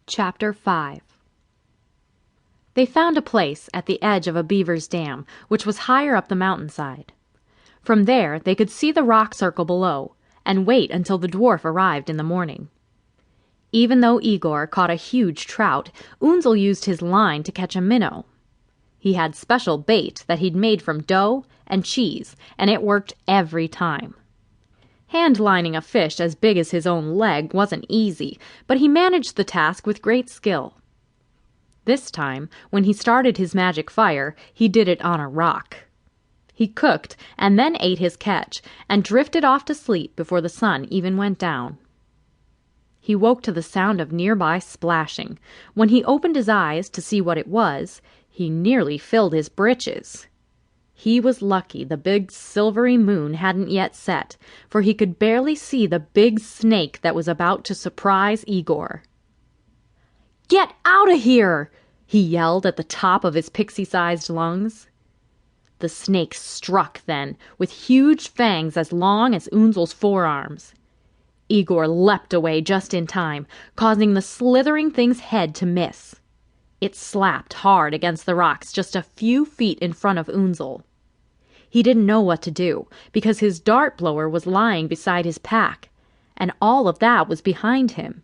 Chapter 5. They found a place at the edge of a beaver's dam, which was higher up the mountainside. From there they could see the rock circle below, and wait until the dwarf arrived in the morning. Even though Igor caught a huge trout, Unzel used his line to catch a minnow. He had special bait that he'd made from dough and cheese, and it worked every time. Hand-lining a fish as big as his own leg wasn't easy, but he managed the task with great skill. This time, when he started his magic fire, he did it on a rock. He cooked and then ate his catch, and drifted off to sleep before the sun even went down. He woke to the sound of nearby splashing. When he opened his eyes to see what it was, he nearly filled his britches. He was lucky the big silvery moon hadn't yet set, for he could barely see the big snake that was about to surprise Igor. "Get out of here!" he yelled at the top of his pixie-sized lungs. The snake struck then, with huge fangs as long as Unzel's forearms. Igor leapt away just in time, causing the slithering thing's head to miss. It slapped hard against the rocks just a few feet in front of Unzel. He didn't know what to do, because his dart blower was lying beside his pack, and all of that was behind him.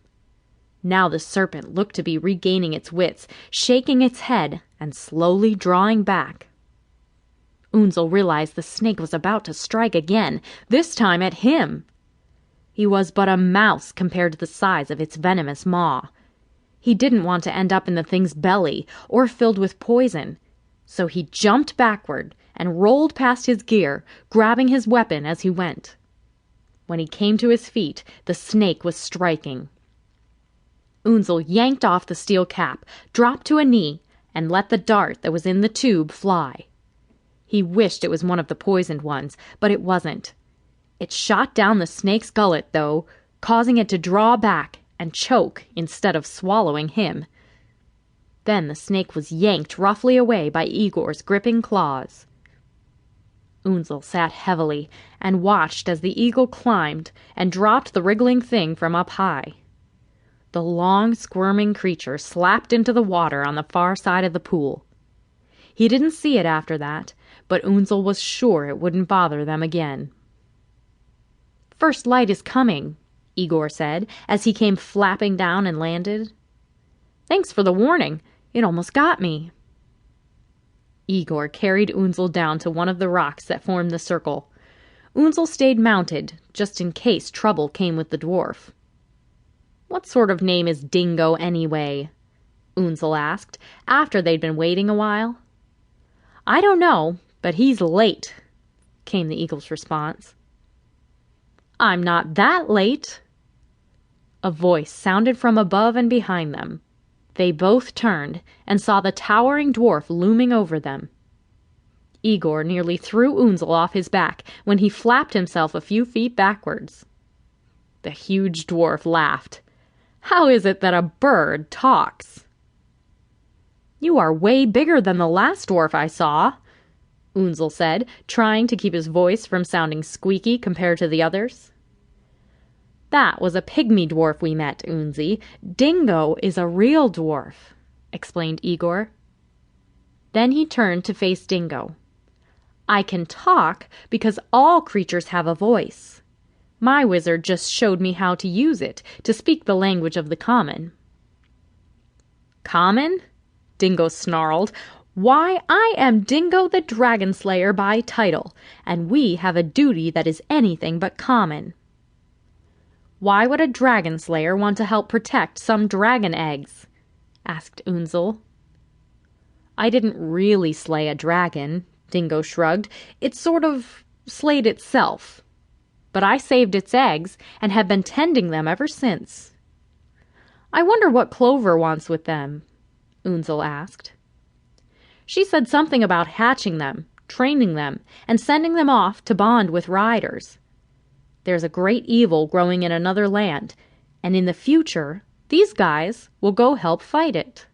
Now the serpent looked to be regaining its wits, shaking its head and slowly drawing back. Unzel realized the snake was about to strike again, this time at him. He was but a mouse compared to the size of its venomous maw. He didn't want to end up in the thing's belly or filled with poison, so he jumped backward and rolled past his gear, grabbing his weapon as he went. When he came to his feet, the snake was striking. Unzel yanked off the steel cap, dropped to a knee, and let the dart that was in the tube fly. He wished it was one of the poisoned ones, but it wasn't. It shot down the snake's gullet, though, causing it to draw back and choke instead of swallowing him. Then the snake was yanked roughly away by Igor's gripping claws. Unzel sat heavily and watched as the eagle climbed and dropped the wriggling thing from up high. The long, squirming creature slapped into the water on the far side of the pool. He didn't see it after that, but Unzel was sure it wouldn't bother them again. "First light is coming," Igor said, as he came flapping down and landed. "Thanks for the warning. It almost got me." Igor carried Unzel down to one of the rocks that formed the circle. Unzel stayed mounted, just in case trouble came with the dwarf. "What sort of name is Dingo, anyway?" Unzel asked, after they'd been waiting a while. "I don't know, but he's late," came the eagle's response. "I'm not that late." A voice sounded from above and behind them. They both turned and saw the towering dwarf looming over them. Igor nearly threw Unzel off his back when he flapped himself a few feet backwards. The huge dwarf laughed. "How is it that a bird talks?" "You are way bigger than the last dwarf I saw," Unzel said, trying to keep his voice from sounding squeaky compared to the others. "That was a pygmy dwarf we met, Unzi. Dingo is a real dwarf," explained Igor. Then he turned to face Dingo. "I can talk because all creatures have a voice. My wizard just showed me how to use it to speak the language of the common." "Common?" Dingo snarled. "Why, I am Dingo the Dragon Slayer by title, and we have a duty that is anything but common." "Why would a dragon slayer want to help protect some dragon eggs?" asked Unzel. "I didn't really slay a dragon," Dingo shrugged. "It sort of slayed itself. But I saved its eggs and have been tending them ever since." "I wonder what Clover wants with them?" Unzel asked. "She said something about hatching them, training them, and sending them off to bond with riders. There's a great evil growing in another land, and in the future, these guys will go help fight it."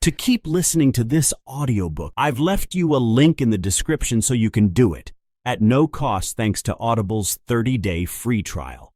To keep listening to this audiobook, I've left you a link in the description so you can do it, at no cost thanks to Audible's 30-day free trial.